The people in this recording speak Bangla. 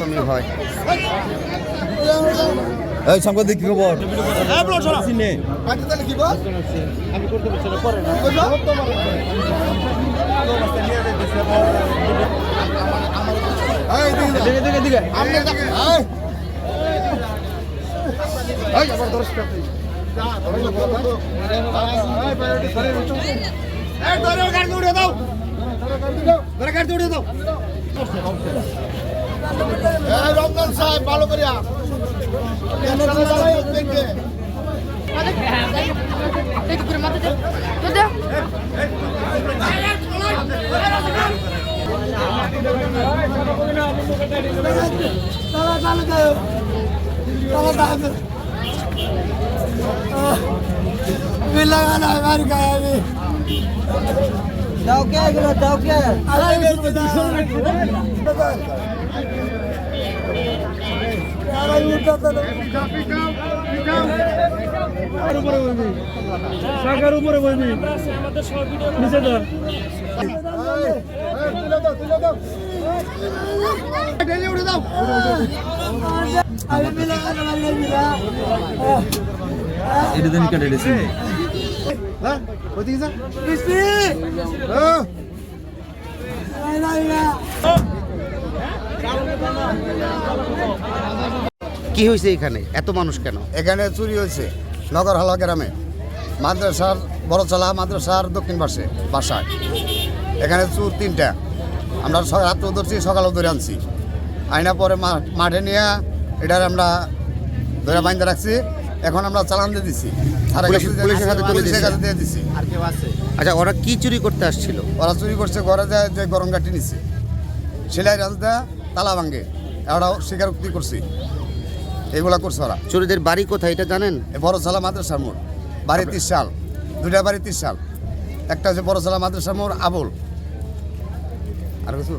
এরকমই হয়। এই সাংবাদিক কি খবর? রমজান সাহেব ভালো করিয়া দাও কে এগুলো দাও কে শাখার উপরে বইবি নিচে ধর এটা দিন কেটে দিয়েছি। কি হয়েছে এখানে, এত মানুষ কেন? এখানে চুরি হয়েছে নগর হালা গ্রামে মাদ্রাসার বড়চলা মাদ্রাসার দক্ষিণ পাশে বাসায়। এখানে চুর 3টা। আমরা রাত্রেও ধরছি, সকালেও ধরে আনছি। আইনা পরে মাঠে নিয়ে এটার আমরা ধরে বাইন্দা রাখছি। এখন আমরা চালান দিয়ে দিচ্ছি, পুলিশের হাতে তুলে পুলিশের কাছে দিয়ে দিচ্ছি। আচ্ছা, ওরা কি চুরি করতে আসছিল? ওরা চুরি করছে, ঘরে যায় যে গরম কাঠি নিচ্ছে, সেলাই রাজদা তালা ভাঙ্গে, ওরাও স্বীকারোক্তি করছি। এগুলা করছে ওরা। চোরদের বাড়ি কোথায় এটা জানেন? বড়চলা মাদ্রাসার মোড়, বাড়ি 30 সাল, 2টা বাড়ি 30 সাল। একটা হচ্ছে বড়চলা মাদ্রাসার মোড় আবুল। আর কিছু